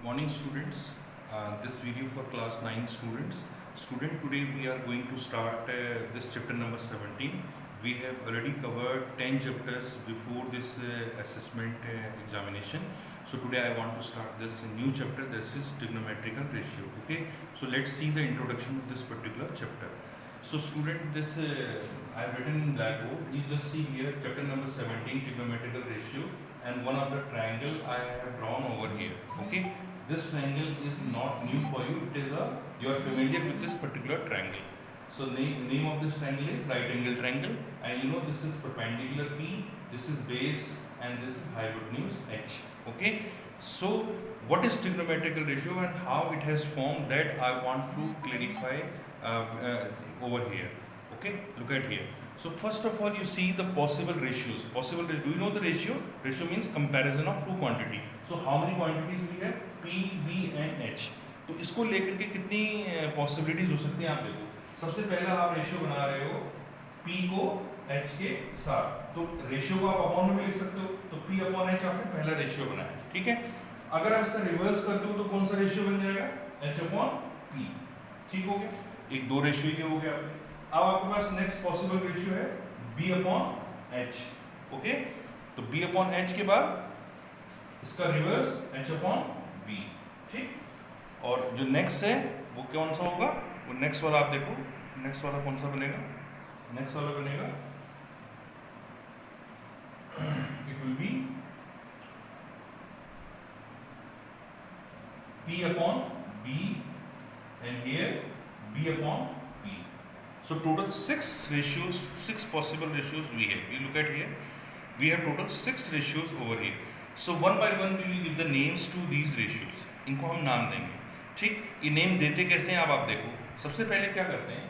Morning students. This video for class 9 students. Today we are going to start this chapter number 17. We have already covered 10 chapters before this assessment examination. So today I want to start this new chapter. This is trigonometrical ratio. Okay. So let's see the introduction of this particular chapter. So student, this I have written in blackboard. You just see here chapter number 17, trigonometrical ratio, and one of the triangle I have drawn over here. Okay. This triangle is not new for you. It is you are familiar with this particular triangle. So name of this triangle is right angle triangle, and you know this is perpendicular P, this is base, and this is hypotenuse H. Okay. So what is trigonometrical ratio and how it has formed, that I want to clarify over here. Okay, look at here. So first of all, you see the possible ratios. Do you know the ratio? Ratio means comparison of two quantity. So how many quantities we have? P, B and H. तो इसको लेकर के कितनी possibilities हो सकती हैं आप देखो. सबसे पहला आप रेशियो बना रहे हो P को H के साथ, तो रेशियो को आप अपॉन में भी लिख सकते हो. तो P अपॉन H आपने पहला रेशियो बनाया. ठीक है. अगर आप इसका रिवर्स करते हो तो कौन सा रेशियो बन जाएगा? H upon P. ठीक हो गया. एक दो रेशियो ये हो गया. अब आपके पास नेक्स्ट पॉसिबल रेशियो है B अपॉन H. ओके. तो B अपॉन H के बाद इसका रिवर्स H अपॉन B. ठीक. और जो नेक्स्ट है वो कौन सा होगा? वो नेक्स्ट वाला आप देखो. नेक्स्ट वाला कौन सा बनेगा? नेक्स्ट वाला बनेगा it will be P upon B and here B upon P. So total 6 ratios, 6 possible ratios we have. You look at here, we have total 6 ratios over here. So one by one we will give the names to these ratios. इनको हम नाम देंगे. ठीक. ये name देते कैसे हैं आप देखो. सबसे पहले क्या करते हैं,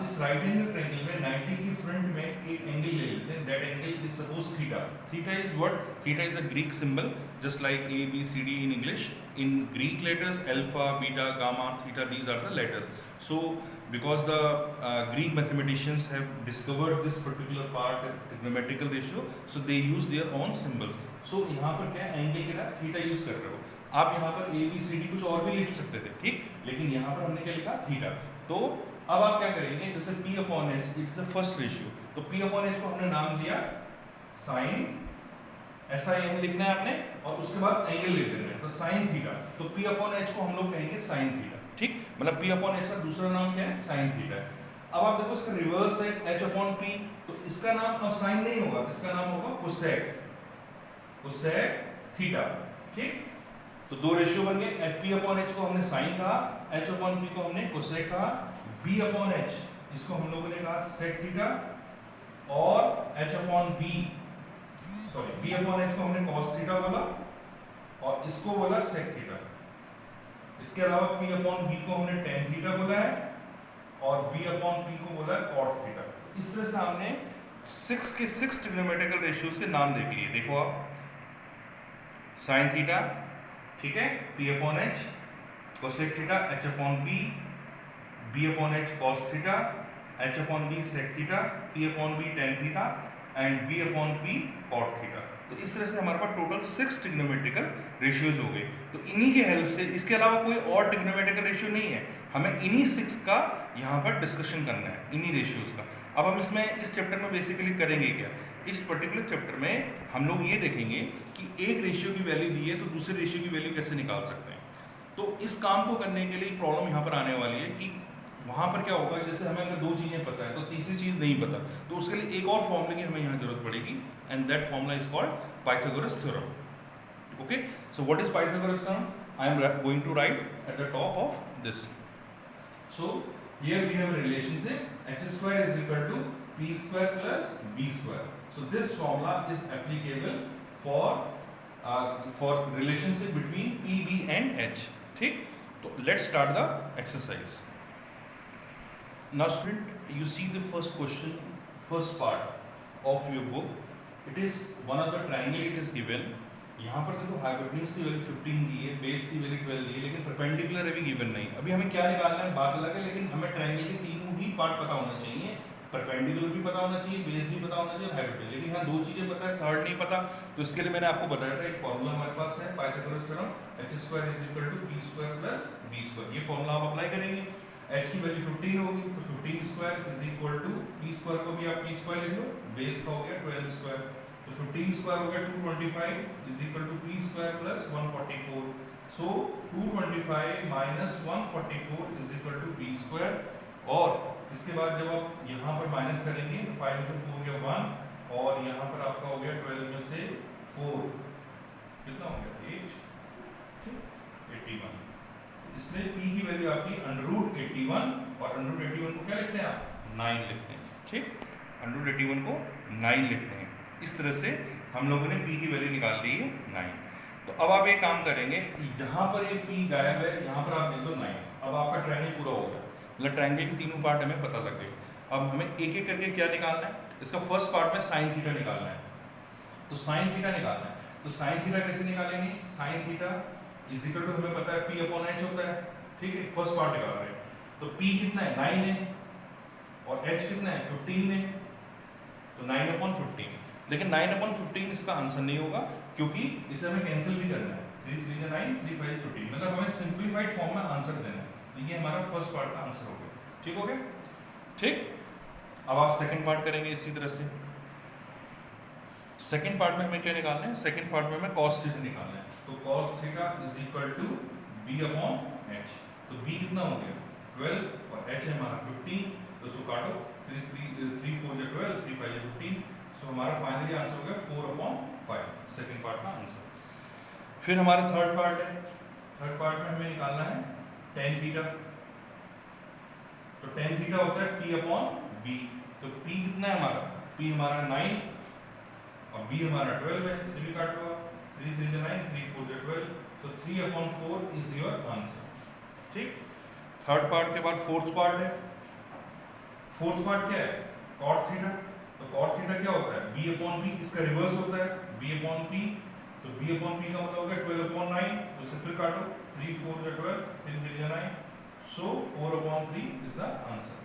इस राइट एंगल ट्रायंगल में 90 की फ्रंट में एक एंगल ले लेते हैं. That angle is suppose theta. Theta is what? Theta is a Greek symbol, just like A, B, C, D in English. In Greek letters, alpha, beta, gamma, theta, these are the letters. So because the Greek mathematicians have discovered this particular part, trigonometrical ratio, so they use their own symbols. So यहाँ पर क्या angle के साथ theta use कर रहे हो आप. यहाँ पर A, B, C, D कुछ और भी लिख सकते थे. ठीक. लेकिन यहाँ पर हमने क्या लिखा? थीटा. तो अब आप क्या करेंगे, जैसे P upon H it is the first ratio, तो P अपॉन H को हमने नाम दिया साइन. SIN लिखना है आपने और उसके बाद एंगल ले लेना है, तो साइन थीटा. तो P अपॉन H को हम लोग कहेंगे साइन थीटा. ठीक. मतलब P अपॉन H का दूसरा नाम क्या है? Sine theta. अब आप देखो इसका रिवर्स है H अपॉन P, तो इसका नाम अब साइन नहीं होगा, इसका नाम होगा कोसेक. Cosec theta. ठीक. तो दो रेशियो बन गए. P अपॉन H को हमने साइन कहा, H अपॉन P को हमने कोसेक कहा. B अपॉन H इसको हम लोगों ने कहा सेक थीटा, और H upon B upon H को हमने cos थीटा बोला और इसको बोला sec थीटा. इसके अलावा P अपॉन B को हमने tan थीटा बोला है और B अपॉन P को बोला है cot थीटा. इस तरह से हमने 6 के 6 ट्रिग्नोमेट्रिकल रेशियोज के नाम देख लिए. देखो आप, sin थीटा, ठीक है, P upon H, cosec theta, H upon B upon H cos theta, H upon B sec theta, P upon B tan theta and B upon P cot theta. तो इस तरह से हमारे पास टोटल 6 ट्रिग्नोमेट्रिकल रेशियोज हो गए. तो इन्हीं के हेल्प से, इसके अलावा कोई और ट्रिग्नोमेट्रिकल रेशियो नहीं है, हमें इन्हीं 6 का यहाँ पर डिस्कशन करना है, इन्हीं रेशियोज का. अब हम इसमें इस चैप्टर में बेसिकली करेंगे क्या, इस पर्टिकुलर चैप्टर में हम लोग ये देखेंगे कि एक रेशियो की वैल्यू दी है तो दूसरे रेशियो की वैल्यू कैसे निकाल सकते हैं. तो इस काम को करने के लिए प्रॉब्लम यहाँ पर आने वाली है कि वहाँ पर क्या होगा, जैसे हमें अगर दो चीज़ें पता है तो तीसरी चीज़ नहीं पता, तो उसके लिए एक और फॉर्मूले की हमें यहाँ जरूरत पड़ेगी, and that formula is called Pythagoras theorem. Okay. So what is Pythagoras theorem? I am going to write at the top of this. So here we have a relationship h square is equal to p square plus b square. So this formula is applicable for relationship between p, b and h. ठीक. तो let's start the exercise. Now student, you see the first question, first part of your book. It is one of the triangle it is given. यहाँ पर देखो hypotenuse की value 15 दी है, base की value 12 दी है, लेकिन परपेंडिकुलर अभी गिवन नहीं. अभी हमें क्या निकालना है बात अलग है, लेकिन हमें ट्रायंगल के तीनों ही पार्ट पता होना चाहिए. परपेंडिकुलर भी पता होना चाहिए, बेस भी पता होना चाहिए, हाइट भी। लेकिन यहाँ दो चीजें पता है, थर्ड नहीं पता। तो इसके लिए मैंने आपको बताया था एक फॉर्मूला हमारे पास है Pythagoras theorem, h² = p² + b²। ये फॉर्मूला आप अप्लाई करेंगे, h की वैल्यू 15 होगी तो 15² = p² को भी आप p² लिख लो, बेस का हो गया 12², तो 15² हो गया 225 = p² + 144। सो 225 - 144 = b²। और इसके बाद जब आप यहाँ पर माइनस करेंगे तो 5 में से 4 गया 1, और यहाँ पर आपका हो गया 12 में से 4 कितना हो गया 8, 81। इसमें p की वैल्यू आपकी √81, और √81 को क्या लिखते हैं आप 9 लिखते हैं, ठीक। √81 को 9 लिखते हैं। इस तरह से हम लोगों ने p की वैल्यू निकाल ली है 9। तो अब आप एक काम करेंगे, जहां पर ये p गायब है यहाँ पर आप लिख दो 9। अब आपका ट्रायंगल पूरा हो गया, मतलब ट्रायंगल के तीनों पार्ट हमें पता लग गए। अब हमें एक एक करके क्या निकालना है, इसका फर्स्ट पार्ट में साइन थीटा निकालना है। तो साइन थीटा निकालना है, तो साइन थीटा कैसे निकालेंगे, साइन थीटा = हमें पता है p/h होता है, ठीक है। फर्स्ट पार्ट निकाल रहे हैं, तो p कितना है 9 है, और h कितना है 15 है, तो 9/15। लेकिन 9/15 इसका आंसर नहीं होगा, क्योंकि इसे हमें कैंसिल भी करना है। 3 3 9, 3 5 15, मतलब हमें सिंप्लीफाइड फॉर्म में आंसर देना है। तो ये हमारा फर्स्ट पार्ट का आंसर हो गया, ठीक हो गया, ठीक। अब आप सेकंड पार्ट करेंगे इसी तरह से। सेकंड पार्ट में हमें क्या निकालना है, सेकंड पार्ट में हमें cos थीटा निकालना है। तो cos थीटा = b/h। तो b कितना हो गया 12, और h है हमारा 15, तो इसको काटो, 3 4 = 12, 3 5 = 15। सो हमारा फाइनली आंसर हो गया 4/5, सेकंड पार्ट का आंसर। फिर हमारा थर्ड पार्ट है, थर्ड पार्ट में हमें निकालना है tan थीटा। तो tan थीटा होता है p/b। तो p कितना है हमारा, p हमारा 9, और b हमारा 12 है, इसे भी काट लो, 3 3 9, 3 4 12, तो 3/4 इज योर आंसर, ठीक। थर्ड पार्ट के बाद फोर्थ पार्ट है। फोर्थ पार्ट क्या है, cot थीटा। तो cot थीटा क्या होता है b/b, इसका रिवर्स होता है b/p। तो b/p का मतलब हो गया 12/9, तो इसे फिर काटो, 3 4 12, 3 3 9, सो 4/3 इज द आंसर।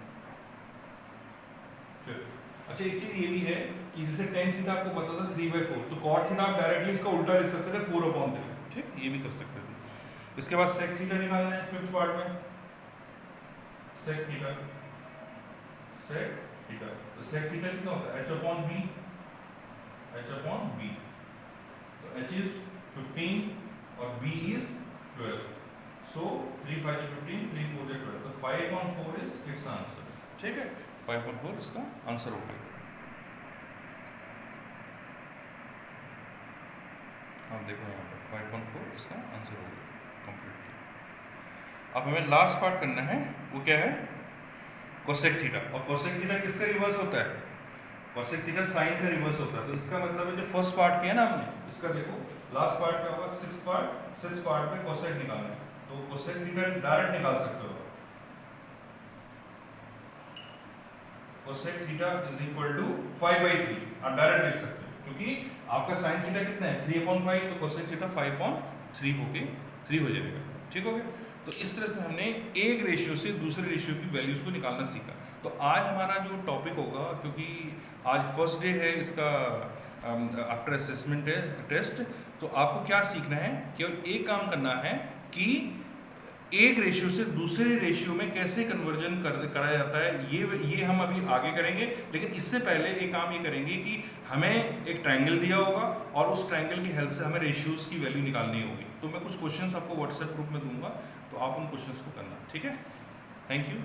फिफ्थ, अच्छा एक चीज ये भी है कि जैसे tan थीटा आपको पता था 3/4, तो cot थीटा आप डायरेक्टली इसका उल्टा लिख सकते थे 4/3, ठीक, ये भी कर सकते थे। इसके बाद sec थीटा निकालना है फिफ्थ पार्ट में, sec थीटा, sec थीटा। तो sec थीटा कितना होता है h/b, h/b। तो h is 15 और b is 12, so 3 5 15, 3 4 12, तो 5/4 is its answer, ठीक है। 5/4 इसका आंसर हो गया। आप देखो यहाँ पर 5/4 इसका आंसर हो गया कंप्लीटली। अब हमें लास्ट पार्ट करना है, वो क्या है कोसेक थीटा। और कोसेक थीटा किसका रिवर्स होता है, कोसेक थीटा साइन का रिवर्स होता है। तो इसका मतलब है जो फर्स्ट पार्ट किया ना हमने, इसका देखो लास्ट पार्ट क्या होगा, सिक्स पार्ट में कोसेक निकालना है। तो कोसेक थीटा डायरेक्ट निकाल सकते हो, कोसेक थीटा = 5/3 आप डायरेक्ट लिख सकते हो, क्योंकि आपका साइन थीटा कितना है 3/5, तो कोसेक थीटा 5/3 होके 3 हो जाएगा, ठीक हो गया। तो इस तरह से हमने एक रेशियो से दूसरे रेशियो की वैल्यूज को निकालना सीखा। तो आज हमारा जो टॉपिक होगा, क्योंकि आज फर्स्ट डे है इसका आफ्टर असेसमेंट टेस्ट, तो आपको क्या सीखना है, केवल एक काम करना है कि एक रेशियो से दूसरे रेशियो में कैसे कन्वर्जन कराया जाता है, ये हम अभी आगे करेंगे। लेकिन इससे पहले एक काम ये करेंगे कि हमें एक ट्रायंगल दिया होगा और उस ट्रायंगल की हेल्प से हमें रेशियोज की वैल्यू निकालनी होगी। तो मैं कुछ क्वेश्चंस आपको व्हाट्सएप ग्रुप में दूंगा, तो आप उन क्वेश्चंस को करना, ठीक है। Thank you.